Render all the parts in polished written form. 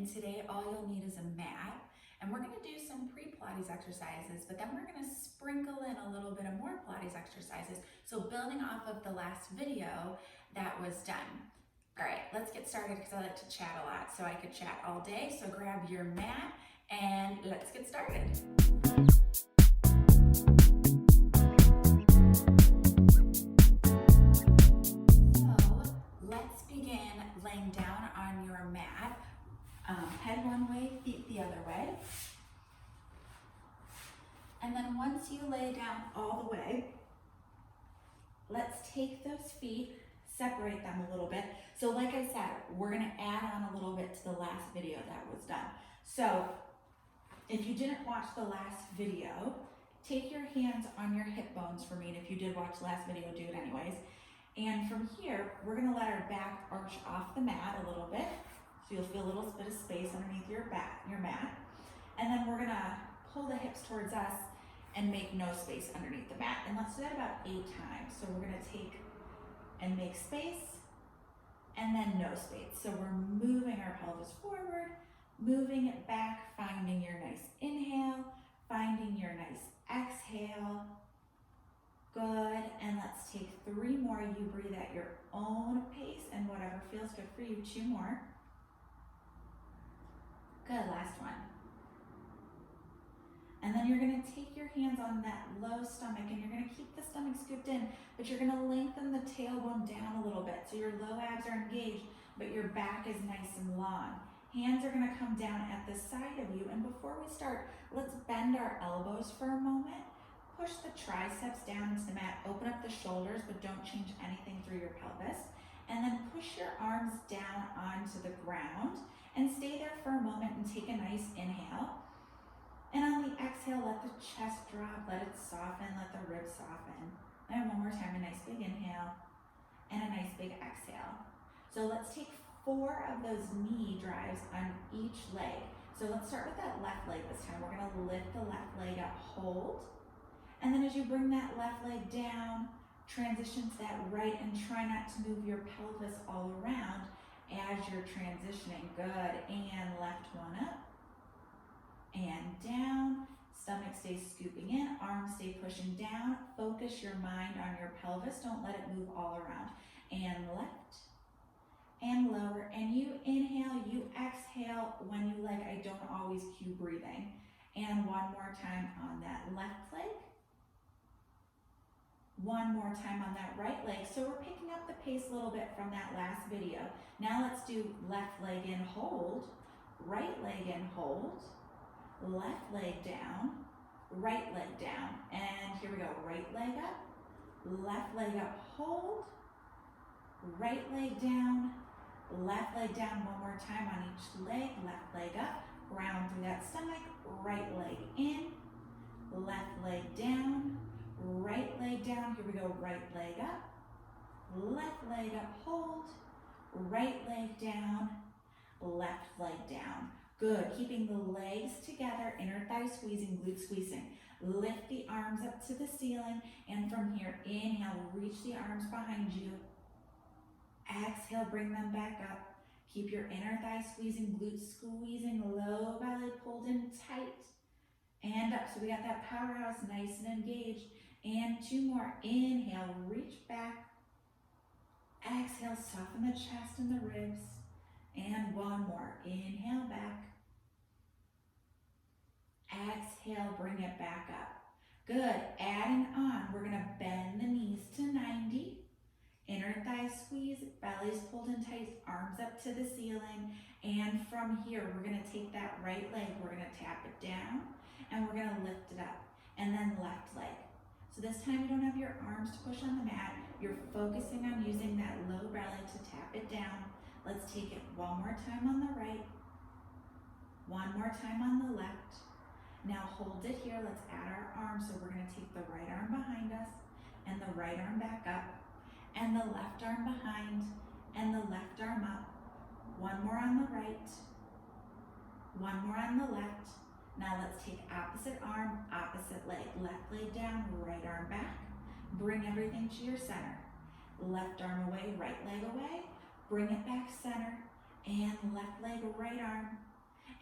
and today all you'll need is a mat, and we're going to do some pre-Pilates exercises, but then we're going to sprinkle in a little bit of more Pilates exercises, so building off of the last video that was done. All right, let's get started because I like to chat a lot, so I could chat all day, so grab your mat and let's get started. Let's begin laying down on your mat, head one way, feet the other way. And then once you lay down all the way, let's take those feet, separate them a little bit. So like I said, we're gonna add on a little bit to the last video that was done. So if you didn't watch the last video, take your hands on your hip bones for me, and if you did watch the last video, do it anyways. And from here, we're gonna let our back arch off the mat a little bit. So you'll feel a little bit of space underneath your mat. And then we're gonna pull the hips towards us and make no space underneath the mat. And let's do that about 8 times. So we're gonna take and make space, and then no space. So we're moving our pelvis forward, moving it back, finding your nice inhale, finding your nice exhale. Good, and let's take 3 more. You breathe at your own pace and whatever feels good for you. 2 more. Good, last one. And then you're gonna take your hands on that low stomach and you're gonna keep the stomach scooped in, but you're gonna lengthen the tailbone down a little bit. So your low abs are engaged, but your back is nice and long. Hands are gonna come down at the side of you. And before we start, let's bend our elbows for a moment. Push the triceps down into the mat, open up the shoulders, but don't change anything through your pelvis. And then push your arms down onto the ground and stay there for a moment and take a nice inhale. And on the exhale, let the chest drop, let it soften, let the ribs soften. And one more time, a nice big inhale and a nice big exhale. So let's take 4 of those knee drives on each leg. So let's start with that left leg this time. We're gonna lift the left leg up, hold. And then as you bring that left leg down, transition to that right and try not to move your pelvis all around as you're transitioning. Good, and left one up and down. Stomach stays scooping in, arms stay pushing down. Focus your mind on your pelvis, don't let it move all around. And left and lower, and you inhale, you exhale when you like. I don't always cue breathing. And one more time on that left leg. One more time on that right leg. So we're picking up the pace a little bit from that last video. Now let's do left leg in, hold, right leg in, hold, left leg down, right leg down. And here we go, right leg up, left leg up, hold, right leg down, left leg down. One more time on each leg, left leg up, ground through that stomach, right leg in, left leg down, right leg down. Here we go, right leg up, left leg up, hold, right leg down, left leg down. Good, keeping the legs together, inner thigh squeezing, glute squeezing. Lift the arms up to the ceiling, and from here, inhale, reach the arms behind you. Exhale, bring them back up. Keep your inner thigh squeezing, glute squeezing, low belly pulled in tight. And up, so we got that powerhouse nice and engaged. And 2 more, inhale, reach back. Exhale, soften the chest and the ribs. And 1 more, inhale back. Exhale, bring it back up. Good, adding on, we're gonna bend the knees to 90. Inner thigh squeeze, belly's pulled in tight, arms up to the ceiling. And from here, we're gonna take that right leg, we're gonna tap it down, and we're gonna lift it up. And then left leg. So this time you don't have your arms to push on the mat, you're focusing on using that low belly to tap it down. Let's take it 1 more time on the right, 1 more time on the left. Now hold it here, let's add our arms. So we're gonna take the right arm behind us and the right arm back up and the left arm behind and the left arm up. 1 more on the right, 1 more on the left. Now let's take opposite arm, opposite leg. Left leg down, right arm back. Bring everything to your center. Left arm away, right leg away. Bring it back center. And left leg, right arm.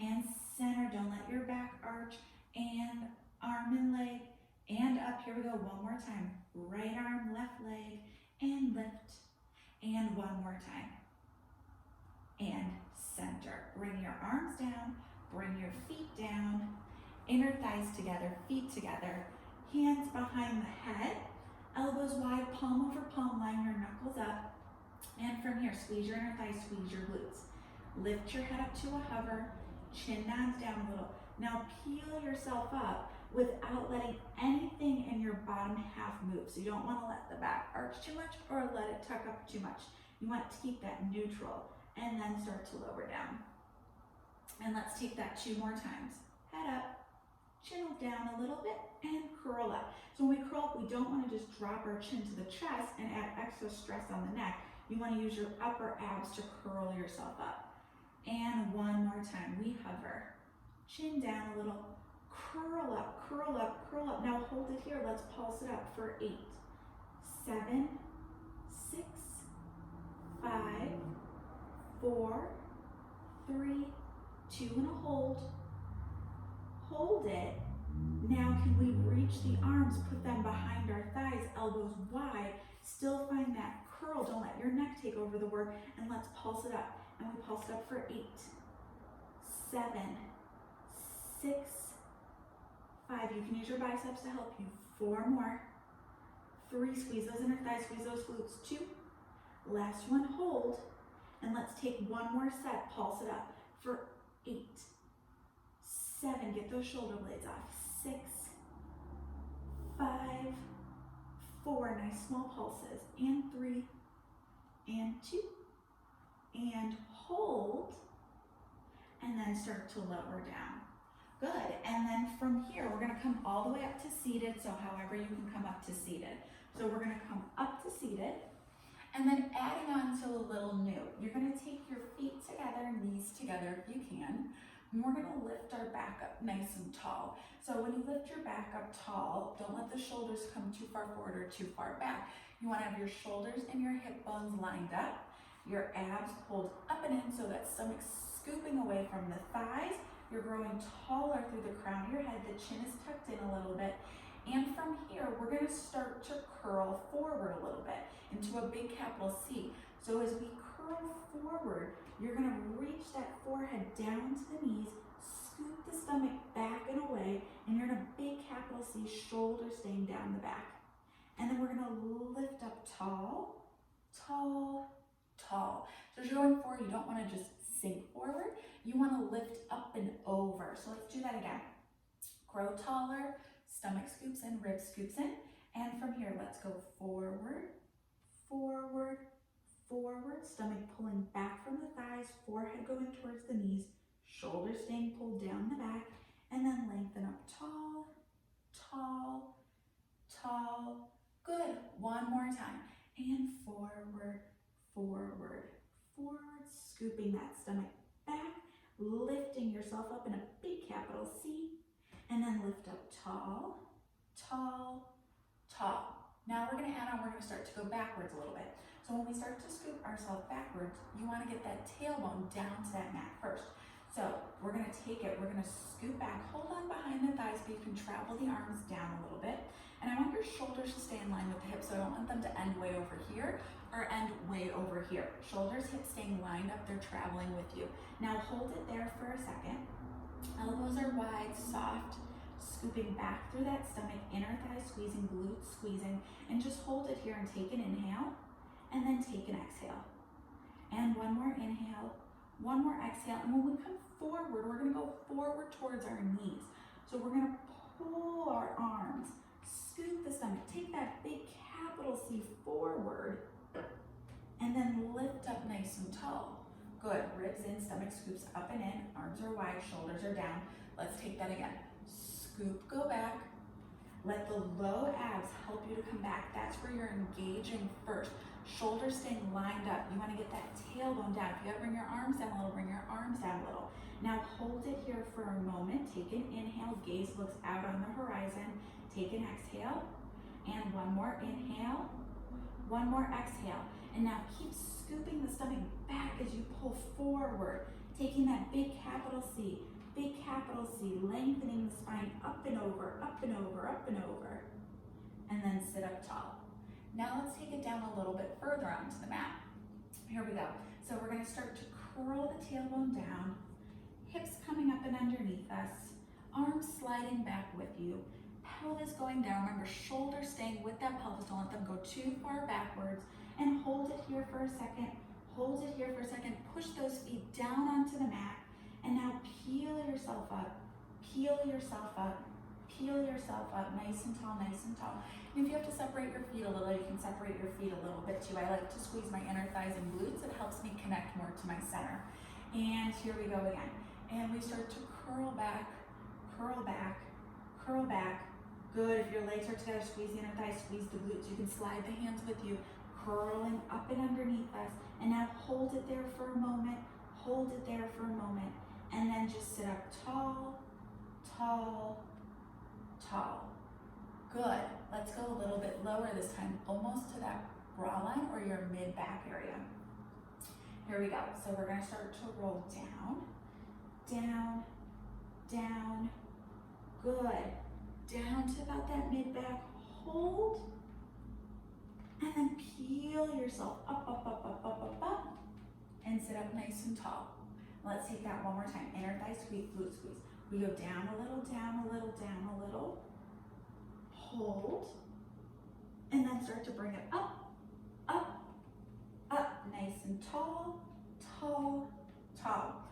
and center. Don't let your back arch, and arm and leg, and up. Here we go, one more time. Right arm, left leg, and lift, and one more time. And center. Bring your arms down, bring your feet down, inner thighs together, feet together, hands behind the head, elbows wide, palm over palm, line your knuckles up. And from here, squeeze your inner thighs, squeeze your glutes. Lift your head up to a hover, chin nods down a little. Now peel yourself up without letting anything in your bottom half move. So you don't want to let the back arch too much or let it tuck up too much. You want to keep that neutral and then start to lower down. And let's take that 2 more times. Head up, chin down a little bit, and curl up. So when we curl up, we don't want to just drop our chin to the chest and add extra stress on the neck. You want to use your upper abs to curl yourself up. And one more time, we hover. Chin down a little, curl up, curl up, curl up. Now hold it here, let's pulse it up for 8, 7, 6, 5, 4, 3, 2, and a hold. Hold it. Now can we reach the arms, put them behind our thighs, elbows wide, still find that curl. Don't let your neck take over the work, and let's pulse it up. And we pulse it up for 8, 7, 6, 5. You can use your biceps to help you. 4 more. 3, squeeze those inner thighs, squeeze those glutes. 2, last one, hold. And let's take one more set, pulse it up for 8, 7, get those shoulder blades off. 6, 5, 4, nice small pulses. And 3, and 2, and hold, and then start to lower down. Good, and then from here, we're gonna come all the way up to seated, so however you can come up to seated. So we're gonna come up to seated, and then adding on to a little new. You're gonna take your feet together, knees together if you can, and we're gonna lift our back up nice and tall. So when you lift your back up tall, don't let the shoulders come too far forward or too far back. You wanna have your shoulders and your hip bones lined up, your abs pulled up and in so that stomach's scooping away from the thighs. You're growing taller through the crown of your head, the chin is tucked in a little bit. And from here, we're gonna start to curl forward a little bit into a big capital C. So as we curl forward, you're gonna reach that forehead down to the knees, scoop the stomach back and away, and you're in a big capital C, shoulders staying down the back. And then we're gonna lift up tall, tall, tall. So as you're going forward, you don't wanna just sink forward, you wanna lift up and over. So let's do that again. Grow taller, stomach scoops in, ribs scoops in. And from here, let's go forward, forward, forward, stomach pulling back from the thighs, forehead going towards the knees, shoulders staying pulled down the back, and then lengthen up tall, tall, tall. Good, one more time. And forward, forward, forward, scooping that stomach back, lifting yourself up in a big capital C, and then lift up tall, tall, tall. Now we're gonna add on, we're gonna start to go backwards a little bit. So when we start to scoop ourselves backwards, you wanna get that tailbone down to that mat first. So we're gonna take it, we're gonna scoop back, hold on behind the thighs, but you can travel the arms down a little bit. And I want your shoulders to stay in line with the hips, so I don't want them to end way over here or end way over here. Shoulders, hips staying lined up, they're traveling with you. Now hold it there for a second. Elbows are wide, soft, scooping back through that stomach, inner thighs squeezing, glutes squeezing, and just hold it here and take an inhale, and then take an exhale. And one more inhale, one more exhale, and when we come forward, we're gonna go forward towards our knees. So we're gonna pull our arms, scoop the stomach, take that big capital C forward, and then lift up nice and tall. Good, ribs in, stomach scoops up and in, arms are wide, shoulders are down. Let's take that again. Scoop, go back. Let the low abs help you to come back. That's where you're engaging first. Shoulders staying lined up. You wanna get that tailbone down. If you gotta bring your arms down a little, bring your arms down a little. Now hold it here for a moment. Take an inhale, gaze looks out on the horizon. Take an exhale, and one more inhale, one more exhale. And now keep scooping the stomach back as you pull forward. Taking that big capital C, lengthening the spine up and over, up and over, up and over, and then sit up tall. Now let's take it down a little bit further onto the mat. Here we go. So we're gonna start to curl the tailbone down, hips coming up and underneath us, arms sliding back with you, pelvis going down. Remember, shoulders staying with that pelvis, don't let them go too far backwards, and hold it here for a second, hold it here for a second, push those feet down onto the mat, and now peel yourself up, peel yourself up, peel yourself up, nice and tall, nice and tall. And if you have to separate your feet a little, you can separate your feet a little bit too. I like to squeeze my inner thighs and glutes. It helps me connect more to my center. And here we go again. And we start to curl back, curl back, curl back. Good, if your legs are together, squeeze the inner thighs, squeeze the glutes. You can slide the hands with you, curling up and underneath us. And now hold it there for a moment, hold it there for a moment. And then just sit up tall, tall, tall. Good. Let's go a little bit lower this time, almost to that bra line or your mid-back area. Here we go. So we're going to start to roll down, down, down. Good. Down to about that mid-back. Hold. And then peel yourself up, up, up, up, up, up, up. And sit up nice and tall. Let's take that one more time. Inner thigh squeeze, glute squeeze. We go down a little, down a little, down a little. Hold, and then start to bring it up, up, up, nice and tall, tall, tall.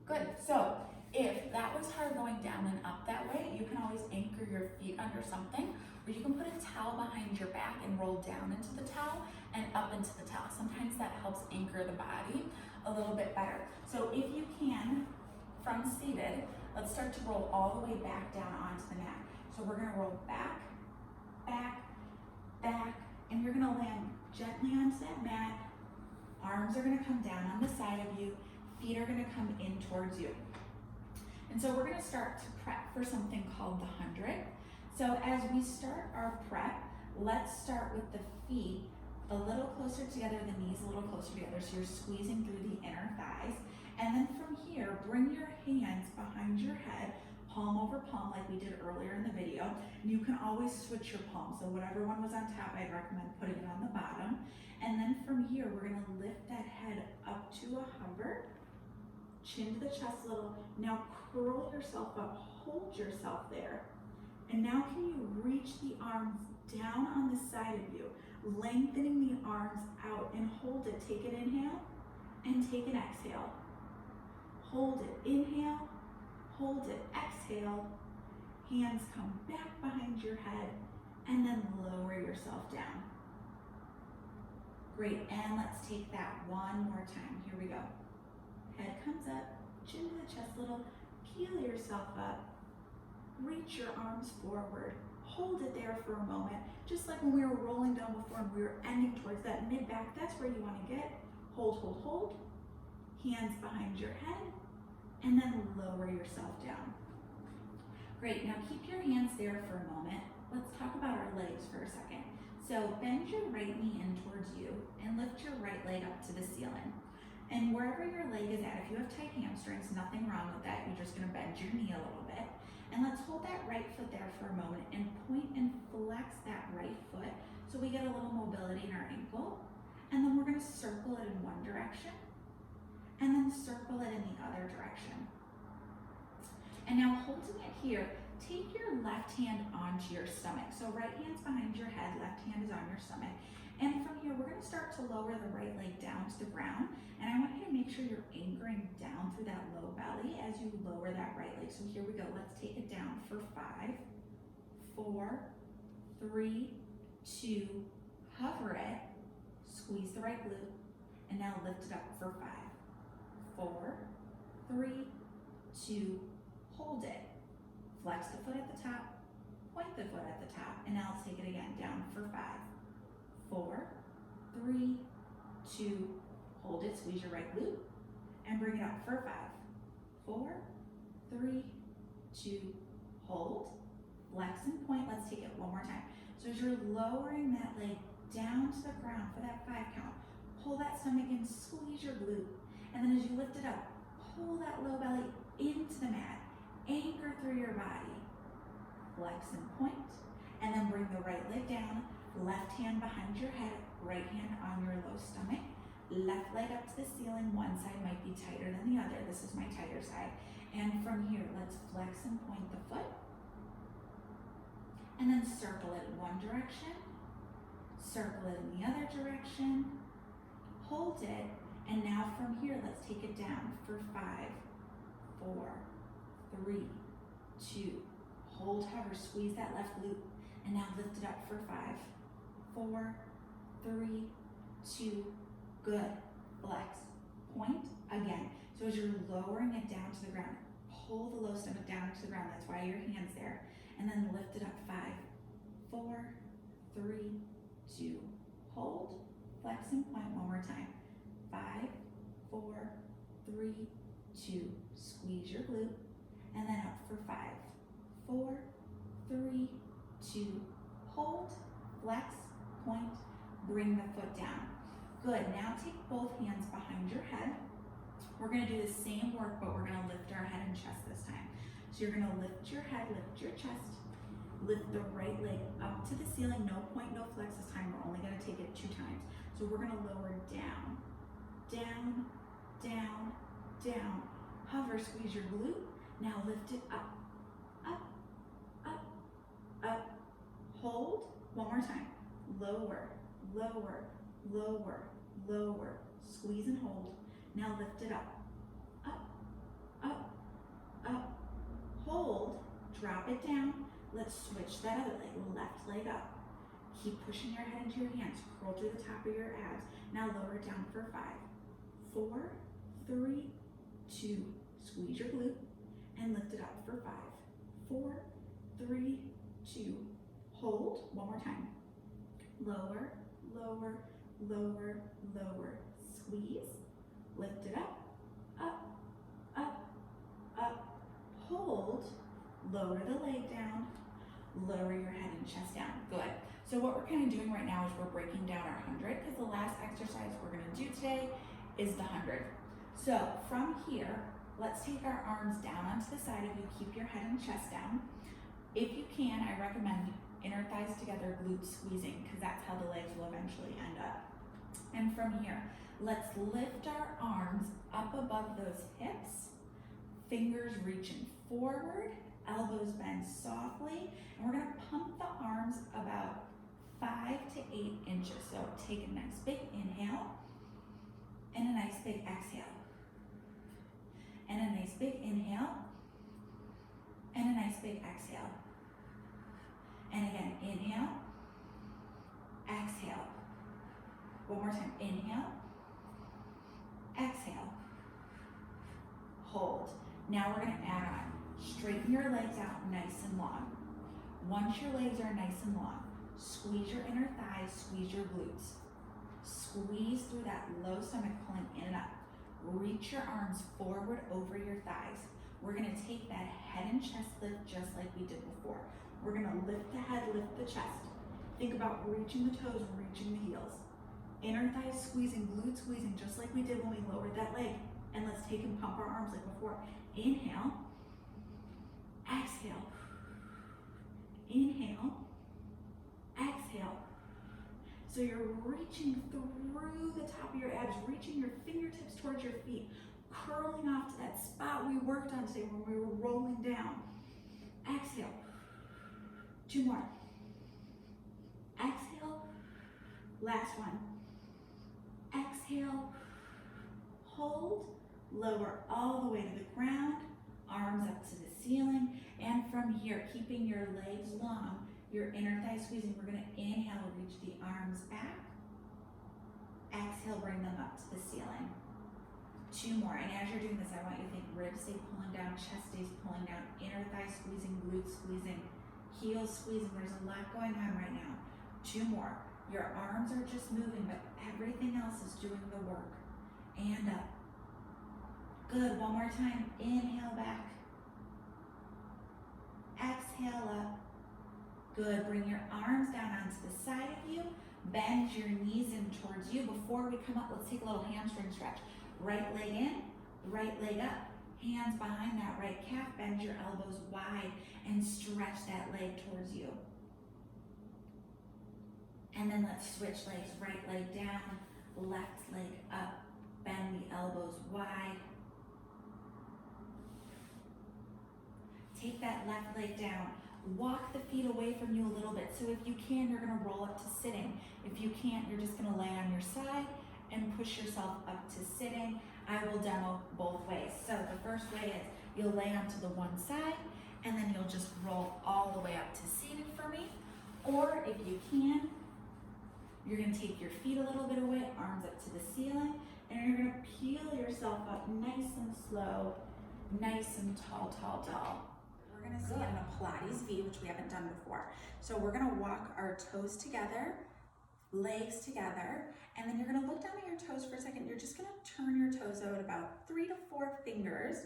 Good. So if that was hard going down and up that way, you can always anchor your feet under something, or you can put a towel behind your back and roll down into the towel and up into the towel. Sometimes that helps anchor the body a little bit better. So if you can, from seated, let's start to roll all the way back down onto the mat. So we're gonna roll back, back, back, and you're gonna land gently onto that mat. Arms are gonna come down on the side of you, feet are gonna come in towards you. And so we're gonna start to prep for something called the 100. So as we start our prep, let's start with the feet a little closer together, the knees a little closer together, so you're squeezing through the inner thighs. And then from here, bring your hands behind your head, palm over palm like we did earlier in the video. And you can always switch your palm. So whatever one was on top, I'd recommend putting it on the bottom. And then from here, we're gonna lift that head up to a hover, chin to the chest a little. Now curl yourself up, hold yourself there. And now can you reach the arms down on the side of you, lengthening the arms out and hold it. Take an inhale and take an exhale. Hold it, inhale, hold it, exhale, hands come back behind your head, and then lower yourself down. Great, and let's take that one more time. Here we go. Head comes up, chin to the chest a little, peel yourself up, reach your arms forward, hold it there for a moment, just like when we were rolling down before and we were ending towards that mid-back, that's where you want to get. Hold, hold, hold, hands behind your head, and then lower yourself down. Great, now keep your hands there for a moment. Let's talk about our legs for a second. So bend your right knee in towards you and lift your right leg up to the ceiling. And wherever your leg is at, if you have tight hamstrings, nothing wrong with that. You're just gonna bend your knee a little bit. And let's hold that right foot there for a moment and point and flex that right foot so we get a little mobility in our ankle. And then we're gonna circle it in one direction and then circle it in the other direction. And now holding it here, take your left hand onto your stomach. So right hand's behind your head, left hand is on your stomach. And from here, we're gonna start to lower the right leg down to the ground. And I want you to make sure you're anchoring down through that low belly as you lower that right leg. So here we go, let's take it down for 5, 4, 3, 2, hover it, squeeze the right glute, and now lift it up for 5, 4, 3, 2, hold it. Flex the foot at the top, point the foot at the top, and now let's take it again, down for 5, 4, 3, 2, hold it, squeeze your right glute, and bring it up for 5, 4, 3, 2, hold, flex and point. Let's take it one more time. So as you're lowering that leg down to the ground for that 5 count, pull that stomach in, squeeze your glute, and then as you lift it up, pull that low belly into the mat. Anchor through your body. Flex and point. And then bring the right leg down. Left hand behind your head. Right hand on your low stomach. Left leg up to the ceiling. One side might be tighter than the other. This is my tighter side. And from here, let's flex and point the foot. And then circle it in one direction. Circle it in the other direction. Hold it. And now from here, let's take it down for 5, 4, 3, 2. Hold, hover, squeeze that left glute. And now lift it up for 5, 4, 3, 2. Good. Flex. Point again. So as you're lowering it down to the ground, pull the low stomach down to the ground. That's why your hand's there. And then lift it up. 5, 4, 3, 2. Hold. Flex and point one more time. 5, 4, 3, 2. Squeeze your glute. And then up for 5, 4, 3, 2. Hold. Flex. Point. Bring the foot down. Good. Now take both hands behind your head. We're going to do the same work, but we're going to lift our head and chest this time. So you're going to lift your head, lift your chest, lift the right leg up to the ceiling. No point, no flex this time. We're only going to take it 2 times. So we're going to lower down, down, down, down. Hover, squeeze your glute. Now lift it up, up, up, up. Hold. One more time. Lower, lower, lower, lower. Squeeze and hold. Now lift it up, up, up, up. Hold. Drop it down. Let's switch that other leg. Left leg up. Keep pushing your head into your hands. Curl through the top of your abs. Now lower it down for 5, 4, 3, 2. Squeeze your glute and lift it up for 5, 4, 3, 2. Hold. One more time. Lower, lower, lower, lower. Squeeze. Lift it up, up, up, up. Hold. Lower the leg down. Lower your head and chest down. Good. So what we're kind of doing right now is we're breaking down our 100 because the last exercise we're going to do today is the 100. So from here, let's take our arms down onto the side of you. Keep your head and chest down. If you can, I recommend inner thighs together, glutes squeezing, because that's how the legs will eventually end up. And from here, let's lift our arms up above those hips, fingers reaching forward, elbows bend softly, and we're gonna pump the arms about 5 to 8 inches. So take a nice big inhale, and a nice big exhale. And a nice big inhale, and a nice big exhale. And again, inhale, exhale. One more time, inhale, exhale, hold. Now we're gonna add on. Straighten your legs out nice and long. Once your legs are nice and long, squeeze your inner thighs, squeeze your glutes. Squeeze through that low stomach, pulling in and up. Reach your arms forward over your thighs. We're gonna take that head and chest lift just like we did before. We're gonna lift the head, lift the chest. Think about reaching the toes, reaching the heels. Inner thighs squeezing, glutes squeezing, just like we did when we lowered that leg. And let's take and pump our arms like before. Inhale, exhale, inhale, exhale. So you're reaching through the top of your abs, reaching your fingertips towards your feet, curling off to that spot we worked on today when we were rolling down. Exhale. 2 more. Exhale. Last one. Exhale. Hold. Lower all the way to the ground. Arms up to the ceiling. And from here, keeping your legs long, your inner thigh squeezing, we're going to inhale, reach the arms back. Exhale, bring them up to the ceiling. 2 more. And as you're doing this, I want you to think ribs stay pulling down, chest stays pulling down, inner thigh squeezing, glutes squeezing, heels squeezing. There's a lot going on right now. 2 more. Your arms are just moving, but everything else is doing the work. And up. Good. One more time. Inhale back. Exhale up. Good. Bring your arms down onto the side of you. Bend your knees in towards you. Before we come up, let's take a little hamstring stretch. Right leg in, right leg up, Hands behind that right calf, bend your elbows wide and stretch that leg towards you. And then let's switch legs, right leg down, left leg up, bend the elbows wide. Take that left leg down, walk the feet away from you a little bit. So if you can, you're gonna roll up to sitting. If you can't, you're just gonna lay on your side and push yourself up to sitting. I will demo both ways. So the first way is you'll lay onto the one side and then you'll just roll all the way up to seated for me. Or if you can, you're gonna take your feet a little bit away, arms up to the ceiling, and you're gonna peel yourself up nice and slow, nice and tall, tall, tall. We're gonna stand in a Pilates V, which we haven't done before. So we're gonna walk our toes together, legs together, and then you're gonna look down at your toes for a second. You're just gonna turn your toes out about 3 to 4 fingers.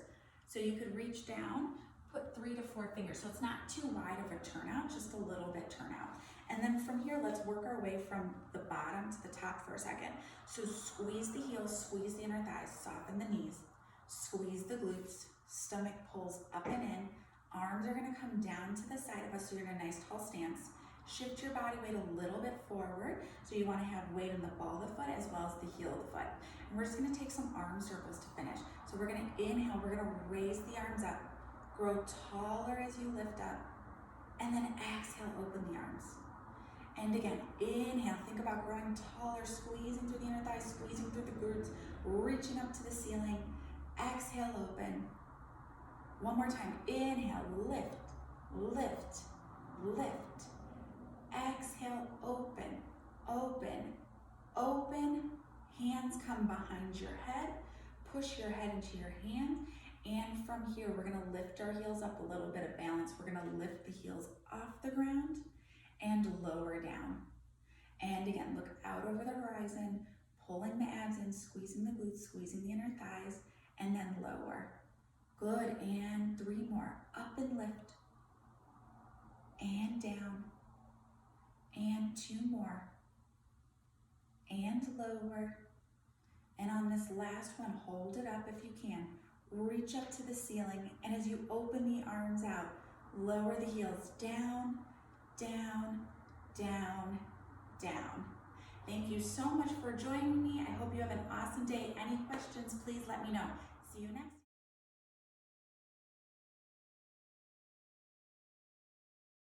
So you could reach down, put 3 to 4 fingers. So it's not too wide of a turnout, just a little bit turnout. And then from here, let's work our way from the bottom to the top for a second. So squeeze the heels, squeeze the inner thighs, soften the knees, squeeze the glutes, stomach pulls up and in. Arms are gonna come down to the side of us so you're in a nice tall stance. Shift your body weight a little bit forward. So you wanna have weight in the ball of the foot as well as the heel of the foot. And we're just gonna take some arm circles to finish. So we're gonna inhale, we're gonna raise the arms up, grow taller as you lift up, and then exhale, open the arms. And again, inhale, think about growing taller, squeezing through the inner thighs, squeezing through the glutes, reaching up to the ceiling. Exhale, open. One more time, inhale, lift, lift, lift. Exhale, open, open, open. Hands come behind your head. Push your head into your hands. And from here, we're gonna lift our heels up, a little bit of balance. We're gonna lift the heels off the ground and lower down. And again, look out over the horizon, pulling the abs in, squeezing the glutes, squeezing the inner thighs, and then lower. Good, and 3 more. Up and lift, and down, and 2 more, and lower. And on this last one, hold it up if you can. Reach up to the ceiling, and as you open the arms out, lower the heels down, down, down, down. Thank you so much for joining me. I hope you have an awesome day. Any questions, please let me know. See you next time.